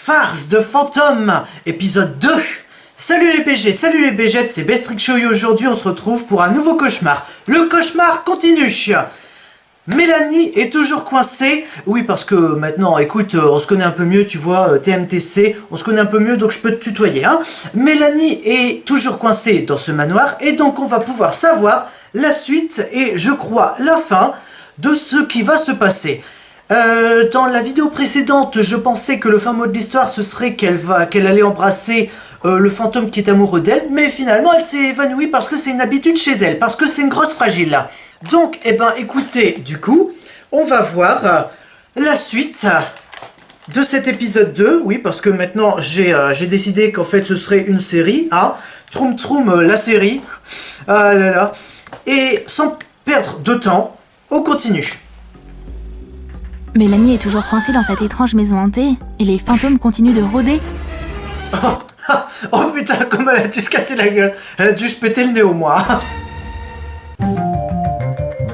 Farce de fantômes, épisode 2. Salut les BG, salut les BG, c'est Bestrick Show et aujourd'hui on se retrouve pour un nouveau cauchemar. Le cauchemar continue. Mélanie est toujours coincée. Oui, parce que maintenant, écoute, on se connaît un peu mieux, tu vois, TMTC, on se connaît un peu mieux, donc je peux te tutoyer, hein. Mélanie est toujours coincée dans ce manoir, et donc on va pouvoir savoir la suite, et je crois la fin, de ce qui va se passer. Dans la vidéo précédente, je pensais que le fin mot de l'histoire, ce serait qu'elle allait embrasser le fantôme qui est amoureux d'elle, mais finalement, elle s'est évanouie parce que c'est une habitude chez elle, parce que c'est une grosse fragile, là. Donc, eh ben, écoutez, du coup, on va voir la suite de cet épisode 2. Oui, parce que maintenant, j'ai décidé qu'en fait, ce serait une série, hein. Troum Troum, la série. Ah là là. Et sans perdre de temps, on continue. Mélanie est toujours coincée dans cette étrange maison hantée, et les fantômes continuent de rôder. Oh putain, comme elle a dû se casser la gueule. Elle a dû se péter le nez au moins.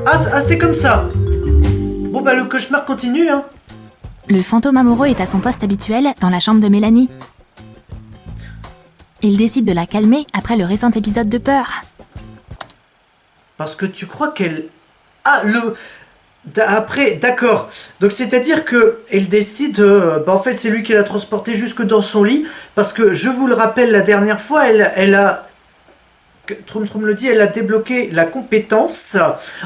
Ah, c'est comme ça. Bon bah le cauchemar continue, hein. Le fantôme amoureux est à son poste habituel dans la chambre de Mélanie. Il décide de la calmer après le récent épisode de peur. Parce que tu crois qu'elle... Ah, après, d'accord. Donc c'est-à-dire que elle décide... en fait, c'est lui qui l'a transportée jusque dans son lit. Parce que, je vous le rappelle, la dernière fois, elle a... Troum Troum le dit, elle a débloqué la compétence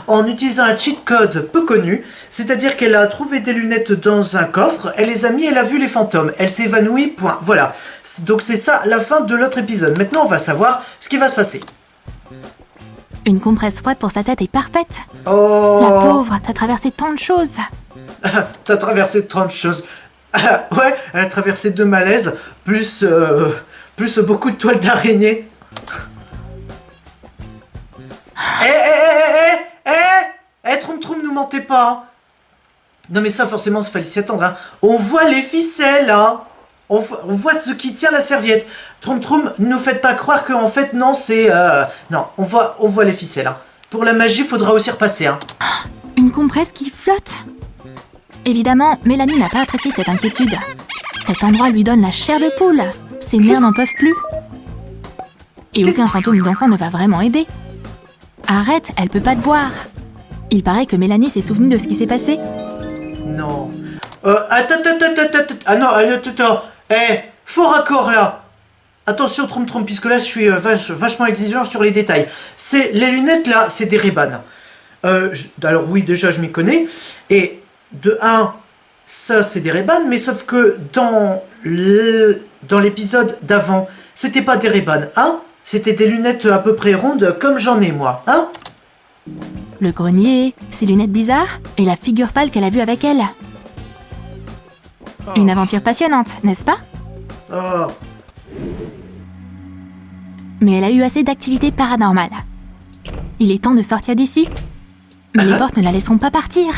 en utilisant un cheat code peu connu. C'est-à-dire qu'elle a trouvé des lunettes dans un coffre, elle les a mis, elle a vu les fantômes. Elle s'est évanouie, point. Voilà. Donc c'est ça la fin de l'autre épisode. Maintenant, on va savoir ce qui va se passer. Une compresse froide pour sa tête est parfaite. Oh. La pauvre, t'as traversé tant de choses. T'as traversé 30 choses. Ouais, elle a traversé 2 malaises, plus beaucoup de toiles d'araignée. Troum Troum, nous mentez pas, hein. Non mais ça, forcément, il fallait s'y attendre, hein. On voit les ficelles, hein. On voit ce qui tient la serviette. Troum Troum, ne nous faites pas croire qu'en fait, non, c'est... Non, on voit les ficelles, hein. Pour la magie, faudra aussi repasser, hein. Une compresse qui flotte. Évidemment, Mélanie n'a pas apprécié cette inquiétude. Cet endroit lui donne la chair de poule. Ses nerfs n'en peuvent plus. Et aucun fantôme dansant ne va vraiment aider. Arrête, elle peut pas te voir. Il paraît que Mélanie s'est souvenue de ce qui s'est passé. Non. Attends. Ah non, attends. Faux raccord là. Attention, Troum Troum, puisque là je suis vachement exigeant sur les détails. C'est les lunettes là, c'est des Ray-Ban. Alors oui, déjà je m'y connais. Et de 1, ça c'est des Ray-Ban, mais sauf que dans l'épisode d'avant, c'était pas des Ray-Ban, hein? C'était des lunettes à peu près rondes comme j'en ai moi, hein? Le grenier, ses lunettes bizarres et la figure pâle qu'elle a vue avec elle. Une aventure passionnante, n'est-ce pas? Oh. Mais elle a eu assez d'activités paranormales. Il est temps de sortir d'ici. Mais les portes ne la laisseront pas partir.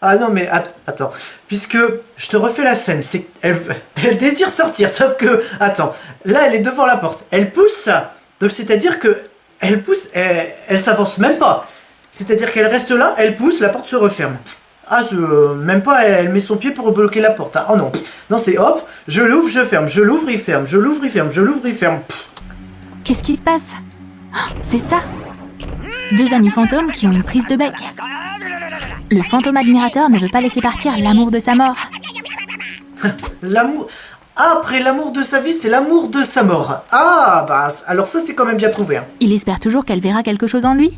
Ah non mais attends, puisque je te refais la scène, c'est elle désire sortir, sauf que, attends, là elle est devant la porte, elle pousse, donc c'est-à-dire que elle pousse, elle s'avance même pas, c'est-à-dire qu'elle reste là, elle pousse, la porte se referme. Ah, même pas, elle met son pied pour bloquer la porte, hein. Oh non, non c'est hop, je l'ouvre, je ferme, je l'ouvre, il ferme, je l'ouvre, il ferme, je l'ouvre, il ferme. Qu'est-ce qui se passe? Oh, c'est ça! 2 amis fantômes qui ont une prise de bec. Le fantôme admirateur ne veut pas laisser partir l'amour de sa mort. L'amour... Ah, après l'amour de sa vie, c'est l'amour de sa mort. Ah, bah, alors ça, c'est quand même bien trouvé, hein. Il espère toujours qu'elle verra quelque chose en lui.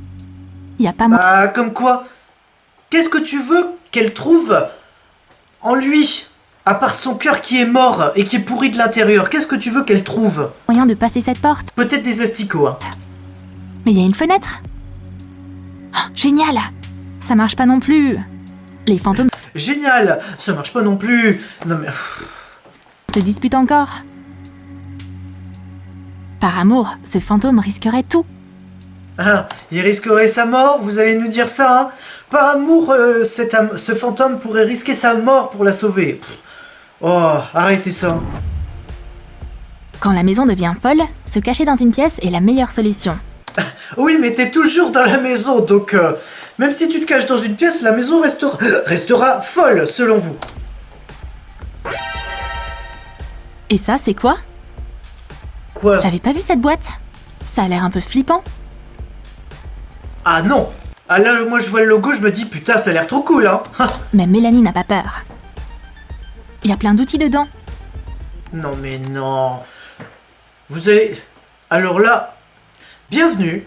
Y a pas moyen. Ah, comme quoi? Qu'est-ce que tu veux qu'elle trouve en lui? À part son cœur qui est mort et qui est pourri de l'intérieur, qu'est-ce que tu veux qu'elle trouve? Moyen de passer cette porte. Peut-être des asticots, hein. Mais il y a une fenêtre. Oh, génial! Ça marche pas non plus. Les fantômes Génial! Ça marche pas non plus. Non mais... se disputent encore. Par amour, ce fantôme risquerait tout. Ah, il risquerait sa mort, vous allez nous dire ça, hein? Par amour, ce fantôme pourrait risquer sa mort pour la sauver. Oh, arrêtez ça. Quand la maison devient folle, se cacher dans une pièce est la meilleure solution. Oui, mais t'es toujours dans la maison, donc même si tu te caches dans une pièce, la maison restera folle, selon vous. Et ça, c'est quoi? Quoi? J'avais pas vu cette boîte. Ça a l'air un peu flippant. Ah non! Ah là, moi je vois le logo, je me dis putain, ça a l'air trop cool, hein! Mais Mélanie n'a pas peur. Il y a plein d'outils dedans. Non mais non! Vous avez... Alors là, bienvenue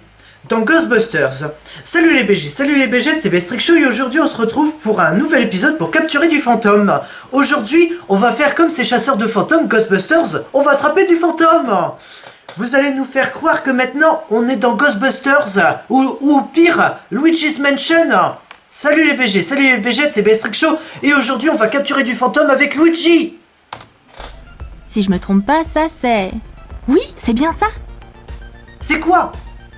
dans Ghostbusters. Salut les BG, salut les BG, c'est Bestrick Show et aujourd'hui on se retrouve pour un nouvel épisode pour capturer du fantôme. Aujourd'hui, on va faire comme ces chasseurs de fantômes, Ghostbusters, on va attraper du fantôme. Vous allez nous faire croire que maintenant on est dans Ghostbusters ou pire, Luigi's Mansion. Salut les BG, c'est Bestrick Show et aujourd'hui on va capturer du fantôme avec Luigi. Si je me trompe pas, ça c'est... Oui, c'est bien ça. C'est quoi?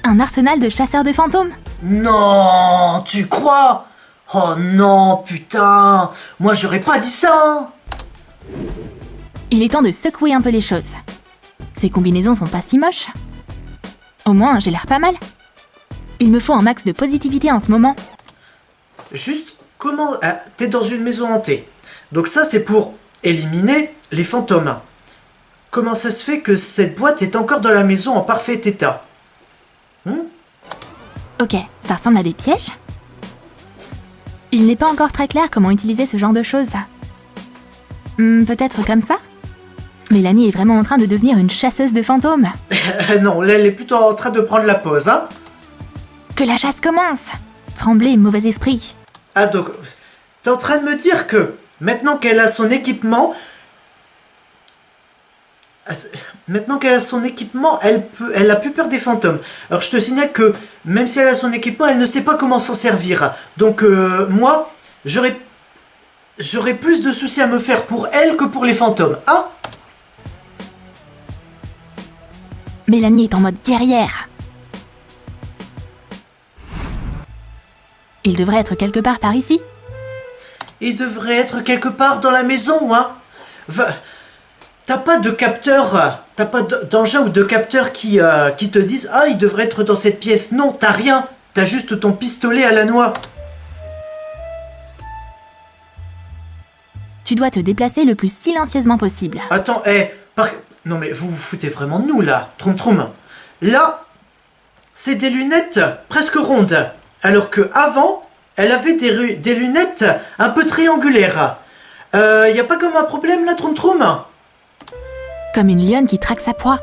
Un arsenal de chasseurs de fantômes. Non, tu crois? Oh non, putain, moi j'aurais pas dit ça. Il est temps de secouer un peu les choses. Ces combinaisons sont pas si moches. Au moins, j'ai l'air pas mal. Il me faut un max de positivité en ce moment. Juste, comment... t'es dans une maison hantée. Donc ça, c'est pour éliminer les fantômes. Comment ça se fait que cette boîte est encore dans la maison en parfait état? Ok, ça ressemble à des pièges. Il n'est pas encore très clair comment utiliser ce genre de choses. Peut-être comme ça? Mélanie est vraiment en train de devenir une chasseuse de fantômes. Non, là, elle est plutôt en train de prendre la pause, hein. Que la chasse commence! Tremblez, mauvais esprit. Ah, donc, t'es en train de me dire que, maintenant qu'elle a son équipement... elle a plus peur des fantômes. Alors je te signale que, même si elle a son équipement, elle ne sait pas comment s'en servir. Donc moi, j'aurais plus de soucis à me faire pour elle que pour les fantômes, hein? Mélanie est en mode guerrière. Il devrait être quelque part par ici. Il devrait être quelque part dans la maison, hein? T'as pas de capteur, t'as pas d'engin ou de capteur qui te disent « Ah, il devrait être dans cette pièce ». Non, t'as rien. T'as juste ton pistolet à la noix. Tu dois te déplacer le plus silencieusement possible. Attends, non mais vous vous foutez vraiment de nous, là. Troum. Là, c'est des lunettes presque rondes. Alors que avant, elle avait des lunettes un peu triangulaires. Y a pas comme un problème, là, Troum? Comme une lionne qui traque sa proie.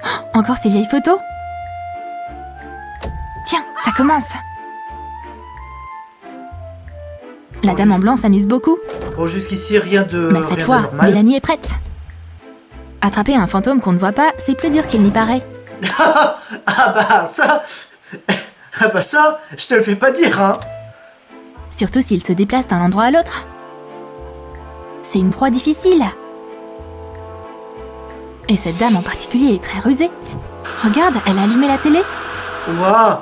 Oh, encore ces vieilles photos? Tiens, ça commence. La dame en blanc s'amuse beaucoup. Bon, jusqu'ici, rien de Mais cette fois, normal. Mélanie est prête. Attraper un fantôme qu'on ne voit pas, c'est plus dur qu'il n'y paraît. Ah bah ça, je te le fais pas dire, hein. Surtout s'il se déplace d'un endroit à l'autre. C'est une proie difficile. Et cette dame en particulier est très rusée. Regarde, elle a allumé la télé. Waouh.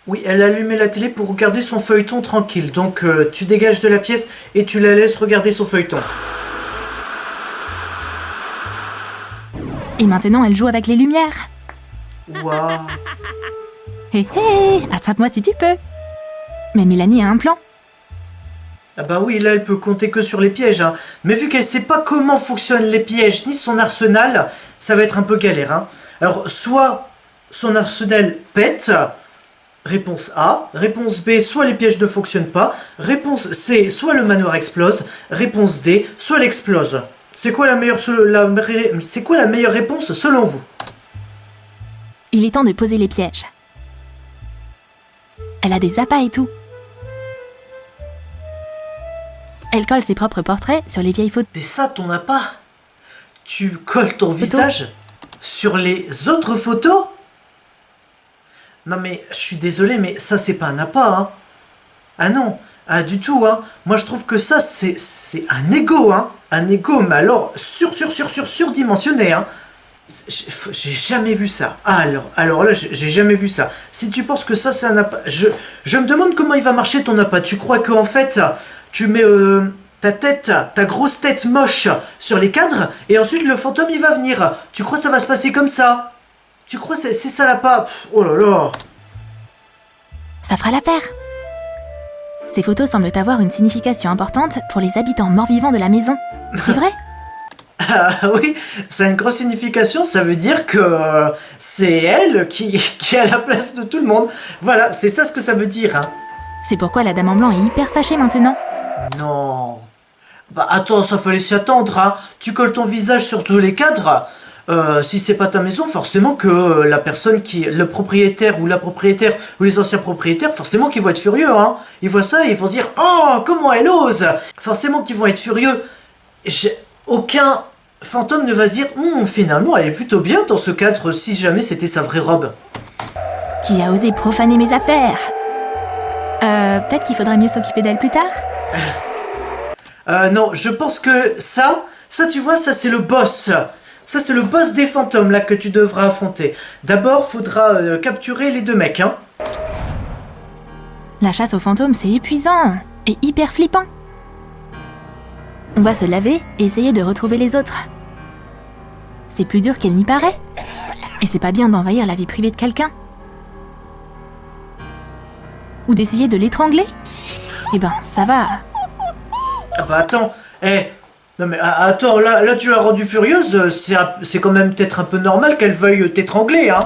Oui, elle a allumé la télé pour regarder son feuilleton tranquille. Donc tu dégages de la pièce et tu la laisses regarder son feuilleton. Et maintenant, elle joue avec les lumières. Waouh. Hé hé, attrape-moi si tu peux. Mais Mélanie a un plan. Ah bah oui, là elle peut compter que sur les pièges, hein. Mais vu qu'elle sait pas comment fonctionnent les pièges ni son arsenal, ça va être un peu galère, hein. Alors soit son arsenal pète, réponse A, réponse B, soit les pièges ne fonctionnent pas, réponse C, soit le manoir explose, réponse D, soit elle explose. C'est quoi la meilleure réponse selon vous? Il est temps de poser les pièges. Elle a des appâts et tout. Elle colle ses propres portraits sur les vieilles photos. C'est ça ton appât? Tu colles ton visage sur les autres photos? Non mais, je suis désolé, mais ça c'est pas un appât, hein. Ah non, du tout, hein. Moi je trouve que ça c'est un ego, hein. Un ego, mais alors surdimensionné, hein. J'ai jamais vu ça. Alors là, j'ai jamais vu ça. Si tu penses que ça c'est un appât... Je me demande comment il va marcher ton appât. Tu crois qu'en fait, tu mets ta grosse tête moche sur les cadres, et ensuite le fantôme il va venir. Tu crois que ça va se passer comme ça? Tu crois que c'est ça l'appât? Oh là là. Ça fera l'affaire. Ces photos semblent avoir une signification importante pour les habitants morts-vivants de la maison. C'est vrai? Oui, ça a une grosse signification, ça veut dire que c'est elle qui est à la place de tout le monde. Voilà, c'est ça ce que ça veut dire, hein. C'est pourquoi la dame en blanc est hyper fâchée maintenant. Non. Bah attends, ça fallait s'y attendre, hein. Tu colles ton visage sur tous les cadres. Si c'est pas ta maison, forcément que la personne le propriétaire ou la propriétaire ou les anciens propriétaires, forcément qu'ils vont être furieux, hein. Ils voient ça et ils vont se dire, oh, comment elle ose. Forcément qu'ils vont être furieux. Aucun fantôme ne va se dire, finalement, elle est plutôt bien dans ce cadre si jamais c'était sa vraie robe. Qui a osé profaner mes affaires? Peut-être qu'il faudrait mieux s'occuper d'elle plus tard? Non, je pense que ça tu vois, ça c'est le boss. Ça c'est le boss des fantômes là que tu devras affronter. D'abord, faudra capturer les deux mecs, hein. La chasse aux fantômes, c'est épuisant et hyper flippant. On va se laver et essayer de retrouver les autres. C'est plus dur qu'il n'y paraît. Et c'est pas bien d'envahir la vie privée de quelqu'un. Ou d'essayer de l'étrangler. Eh ben, ça va. Ah bah attends, non mais attends, là tu l'as rendue furieuse, c'est quand même peut-être un peu normal qu'elle veuille t'étrangler, hein.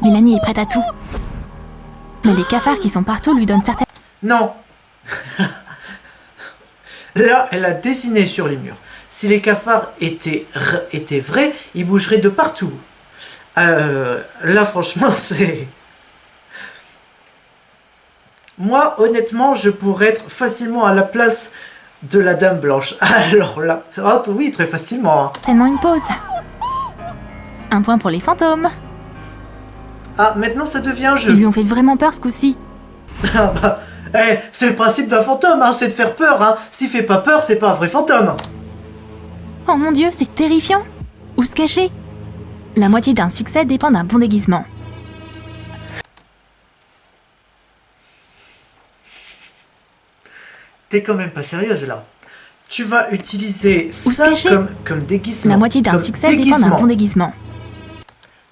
Mélanie est prête à tout. Mais les cafards qui sont partout lui donnent certaines... Non. Là, elle a dessiné sur les murs. Si les cafards étaient vrais, ils bougeraient de partout. Là, franchement, c'est... Moi, honnêtement, je pourrais être facilement à la place de la dame blanche. Alors là... Oh, oui, très facilement. Hein. Tellement une pause. Un point pour les fantômes. Ah, maintenant ça devient un jeu. Ils lui ont fait vraiment peur ce coup-ci. Ah bah... c'est le principe d'un fantôme, hein, c'est de faire peur, hein. S'il fait pas peur, c'est pas un vrai fantôme. Oh mon Dieu, c'est terrifiant. Où se cacher? La moitié d'un succès dépend d'un bon déguisement. T'es quand même pas sérieuse là. Tu vas utiliser Où ça se cacher? comme déguisement. La moitié d'un comme succès dépend d'un bon déguisement.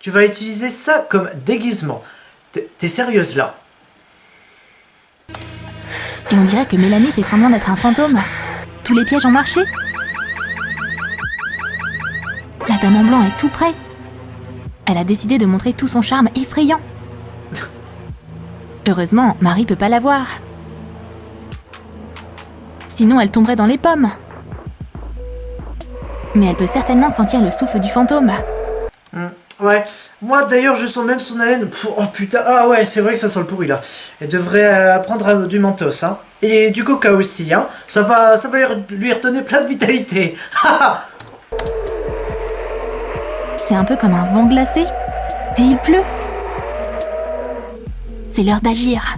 Tu vas utiliser ça comme déguisement. T'es sérieuse là? Et on dirait que Mélanie fait semblant d'être un fantôme. Tous les pièges ont marché. La dame en blanc est tout près. Elle a décidé de montrer tout son charme effrayant. Heureusement, Marie peut pas la voir. Sinon, elle tomberait dans les pommes. Mais elle peut certainement sentir le souffle du fantôme. Ouais, moi d'ailleurs je sens même son haleine. Oh putain, ah ouais, c'est vrai que ça sent le pourri là. Elle devrait prendre du mentos, hein. Et du coca aussi, hein. Ça va lui redonner plein de vitalité. C'est un peu comme un vent glacé. Et il pleut. C'est l'heure d'agir.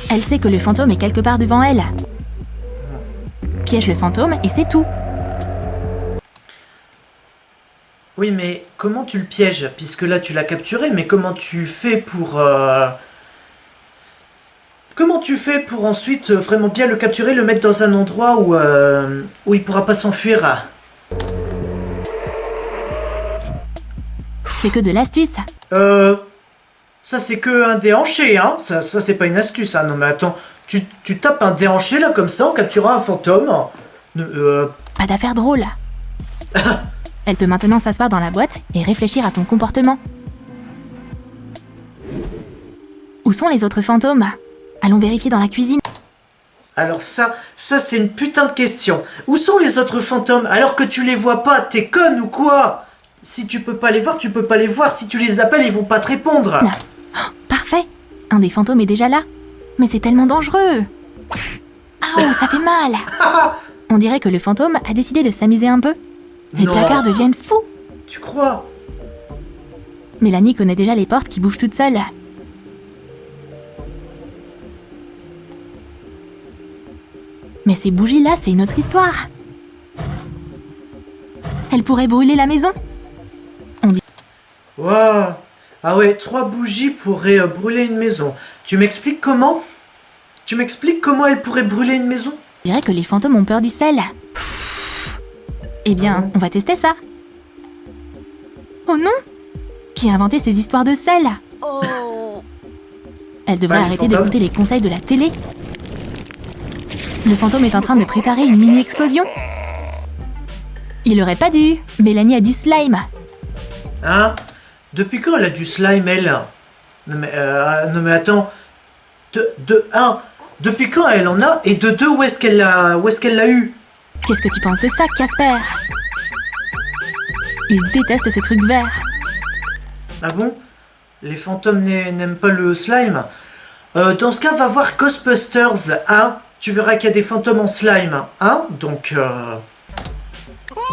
Elle sait que le fantôme est quelque part devant elle. Piège le fantôme et c'est tout. Oui, mais comment tu le pièges? Puisque là tu l'as capturé, mais comment tu fais pour... Comment tu fais pour ensuite vraiment bien le capturer, le mettre dans un endroit où il pourra pas s'enfuir? C'est que de l'astuce. Ça c'est que un déhanché, hein. Ça c'est pas une astuce, hein. Non mais attends, tu tapes un déhanché là comme ça en capturant un fantôme. Pas d'affaire drôle. Elle peut maintenant s'asseoir dans la boîte et réfléchir à son comportement. Où sont les autres fantômes? Allons vérifier dans la cuisine. Alors ça c'est une putain de question. Où sont les autres fantômes alors que tu les vois pas? T'es conne ou quoi? Si tu peux pas les voir, tu peux pas les voir. Si tu les appelles, ils vont pas te répondre. Non. Oh, parfait. Un des fantômes est déjà là. Mais c'est tellement dangereux. Ah, ça fait mal. On dirait que le fantôme a décidé de s'amuser un peu. Les placards deviennent fous. Tu crois? Mélanie connaît déjà les portes qui bougent toutes seules. Mais ces bougies-là, c'est une autre histoire. Elles pourraient brûler la maison. Waouh. Ah ouais, 3 bougies pourraient brûler une maison. Tu m'expliques comment? Tu m'expliques comment elles pourraient brûler une maison? Je dirais que les fantômes ont peur du sel. Eh bien, on va tester ça. Oh non! Qui a inventé ces histoires de sel? Elle devrait arrêter d'écouter les conseils de la télé. Le fantôme est en train de préparer une mini-explosion. Il aurait pas dû. Mélanie a du slime. Hein? Depuis quand elle a du slime, elle? Non mais attends. Depuis quand elle en a? Et de deux, où est-ce qu'elle l'a eu? Qu'est-ce que tu penses de ça, Casper? Il déteste ce truc vert. Ah bon? Les fantômes n'aiment pas le slime? Dans ce cas, va voir Ghostbusters, hein? Tu verras qu'il y a des fantômes en slime, hein? Donc,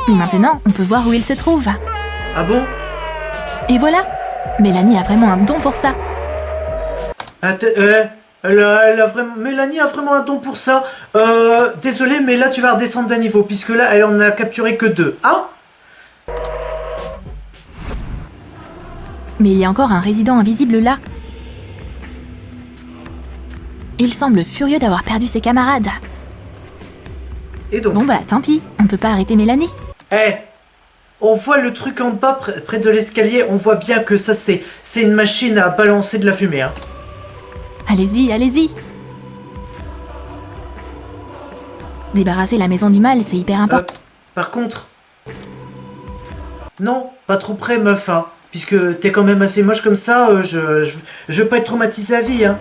Mais maintenant, on peut voir où il se trouve. Ah bon? Et voilà. Mélanie a vraiment un don pour ça. Mélanie a vraiment un don pour ça. Désolé, mais là, tu vas redescendre d'un niveau, puisque là, elle en a capturé que 2, hein? Mais il y a encore un résident invisible là. Il semble furieux d'avoir perdu ses camarades. Et donc? Bon bah, tant pis, on peut pas arrêter Mélanie. On voit le truc en bas, près de l'escalier, on voit bien que ça, c'est une machine à balancer de la fumée, hein. Allez-y, allez-y. Débarrasser la maison du mal, c'est hyper important. Par contre... Non, pas trop près, meuf, hein. Puisque t'es quand même assez moche comme ça, je veux pas être traumatisé à vie, hein.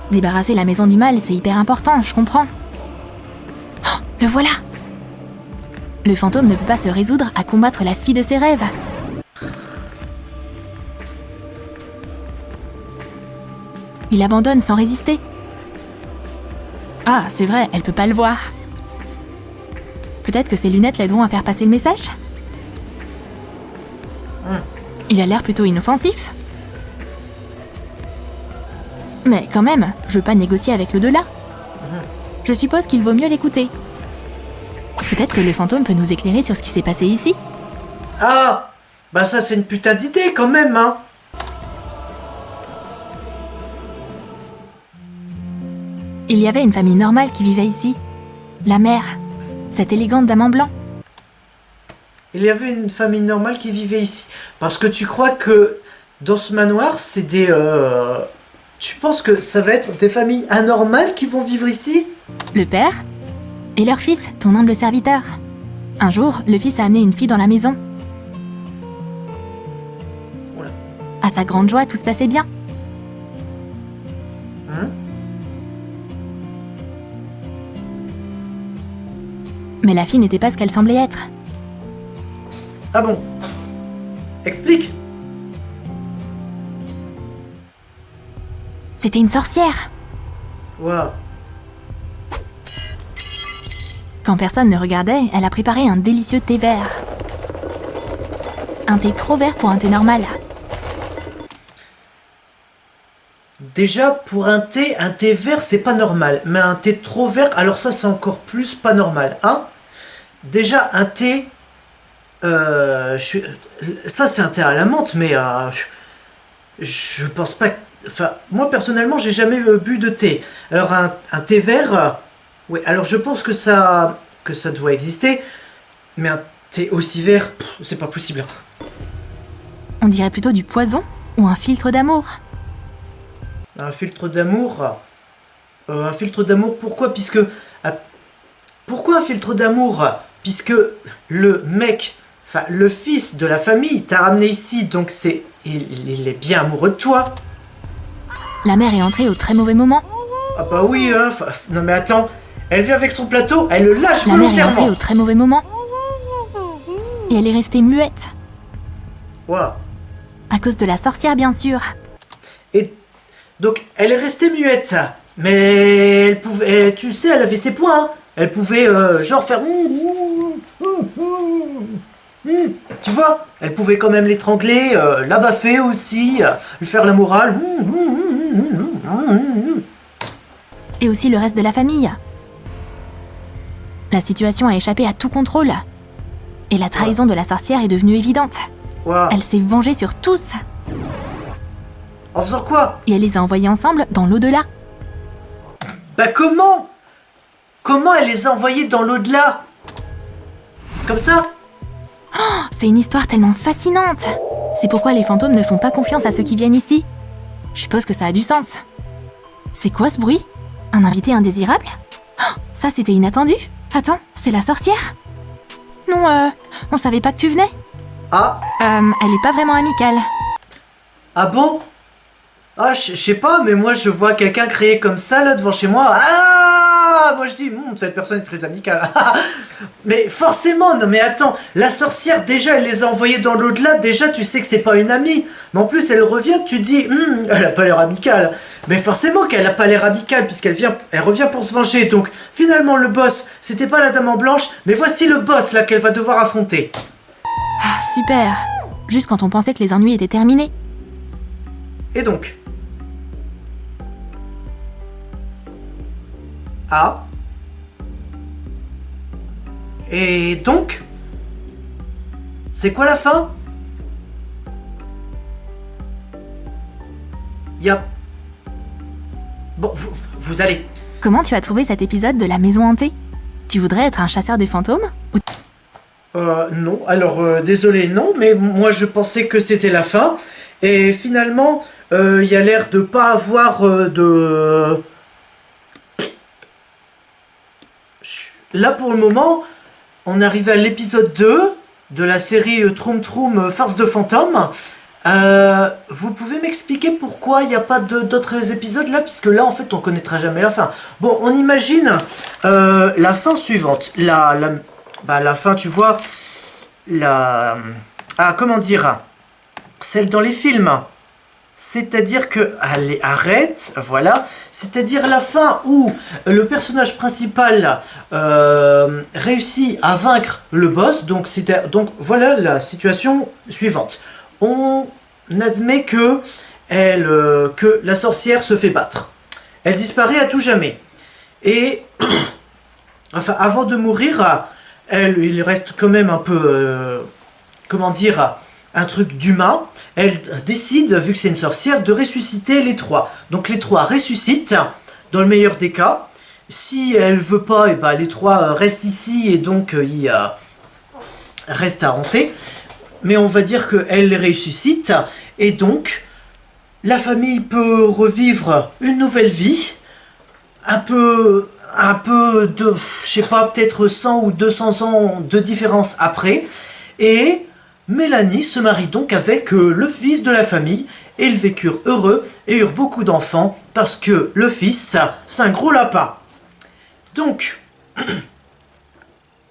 Débarrasser la maison du mal, c'est hyper important, je comprends. Oh, le voilà. Le fantôme ne peut pas se résoudre à combattre la fille de ses rêves. Il abandonne sans résister. Ah, c'est vrai, elle peut pas le voir. Peut-être que ses lunettes l'aideront à faire passer le message? Il a l'air plutôt inoffensif. Mais quand même, je veux pas négocier avec l'au-delà. Je suppose qu'il vaut mieux l'écouter. Peut-être que le fantôme peut nous éclairer sur ce qui s'est passé ici. Ah! Bah ça, c'est une putain d'idée, quand même, hein. Il y avait une famille normale qui vivait ici. La mère, cette élégante dame en blanc. Il y avait une famille normale qui vivait ici. Parce que tu crois que dans ce manoir, c'est des... Tu penses que ça va être des familles anormales qui vont vivre ici? Le père et leur fils, ton humble serviteur. Un jour, le fils a amené une fille dans la maison. Oula. À sa grande joie, tout se passait bien. Mais la fille n'était pas ce qu'elle semblait être. Ah bon? Explique. C'était une sorcière. Waouh. Quand personne ne regardait, elle a préparé un délicieux thé vert. Un thé trop vert pour un thé normal. Déjà, pour un thé vert, c'est pas normal. Mais un thé trop vert, alors ça, c'est encore plus pas normal, hein? Déjà, un thé... Ça, c'est un thé à la menthe, mais... je pense pas... Enfin, moi, personnellement, j'ai jamais bu de thé. Alors, un thé vert... oui, alors je pense que ça doit exister. Mais un thé aussi vert, c'est pas possible. On dirait plutôt du poison ou un filtre d'amour. Un filtre d'amour? Un filtre d'amour, pourquoi? Pourquoi un filtre d'amour? Puisque le mec, enfin le fils de la famille t'a ramené ici, donc il est bien amoureux de toi. La mère est entrée au très mauvais moment. Ah bah oui, hein, non mais attends, elle vient avec son plateau, elle le lâche La mère est volontairement. entrée au très mauvais moment. Et elle est restée muette. Waouh. À cause de la sorcière, bien sûr. Et donc elle est restée muette, mais elle pouvait, tu sais, elle avait ses points, hein. Elle pouvait genre faire... Tu vois, elle pouvait quand même l'étrangler, la baffer aussi, lui faire la morale. Et aussi le reste de la famille. La situation a échappé à tout contrôle. Et la trahison de la sorcière est devenue évidente. Wow. Elle s'est vengée sur tous. En faisant quoi? Et elle les a envoyés ensemble dans l'au-delà. Bah comment? Comment elle les a envoyés dans l'au-delà? Comme ça? Oh, c'est une histoire tellement fascinante. C'est pourquoi les fantômes ne font pas confiance à ceux qui viennent ici. Je suppose que ça a du sens. C'est quoi ce bruit? Un invité indésirable? Oh, ça c'était inattendu. Attends, c'est la sorcière? non, on savait pas que tu venais. Ah, Elle est pas vraiment amicale. ah bon? Ah, je sais pas, mais moi je vois quelqu'un crier comme ça là devant chez moi. Ah! Moi je dis, cette personne est très amicale. Mais forcément, non mais attends, la sorcière déjà elle les a envoyés dans l'au-delà, déjà tu sais que c'est pas une amie. Mais en plus elle revient, tu dis, elle a pas l'air amicale. Mais forcément qu'elle a pas l'air amicale elle revient pour se venger. Donc finalement le boss, c'était pas la dame en blanche, mais voici le boss là qu'elle va devoir affronter. Ah, super. Juste quand on pensait que les ennuis étaient terminés. Et donc? Ah. Et donc? C'est quoi la fin? Bon, vous allez. Comment tu as trouvé cet épisode de la maison hantée? Tu voudrais être un chasseur de fantômes? Non. Alors, désolé, non, mais moi je pensais que c'était la fin. Et finalement, il y a l'air de pas avoir de... Là, pour le moment, on arrive à l'épisode 2 de la série Troum Troum Farce de fantômes. Vous pouvez m'expliquer pourquoi il n'y a pas d'autres épisodes là? Puisque là, en fait, on connaîtra jamais la fin. Bon, on imagine la fin suivante. La fin, tu vois, comment dire? Celle dans les films. C'est-à-dire que... Allez, arrête, voilà. C'est-à-dire la fin où le personnage principal réussit à vaincre le boss. Donc voilà la situation suivante. On admet que la sorcière se fait battre. Elle disparaît à tout jamais. Et... enfin, avant de mourir, il reste quand même un peu... comment dire, un truc d'humain. Elle décide, vu que c'est une sorcière, de ressusciter les trois. Donc les trois ressuscitent, dans le meilleur des cas. Si elle veut pas, et les trois restent ici et donc ils restent à hanter. Mais on va dire qu'elle les ressuscite. Et donc, la famille peut revivre une nouvelle vie. Un peu de, je sais pas, peut-être 100 ou 200 ans de différence après. Et Mélanie se marie donc avec le fils de la famille et ils vécurent heureux et eurent beaucoup d'enfants parce que le fils, c'est un gros lapin. Donc,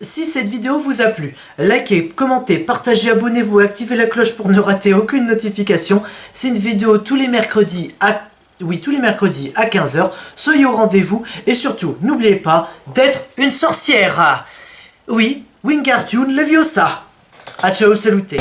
si cette vidéo vous a plu, likez, commentez, partagez, abonnez-vous et activez la cloche pour ne rater aucune notification. C'est une vidéo tous les mercredis à 15h. Soyez au rendez-vous et surtout, n'oubliez pas d'être une sorcière. Oui, Wingardium Leviosa. A ciao, salute.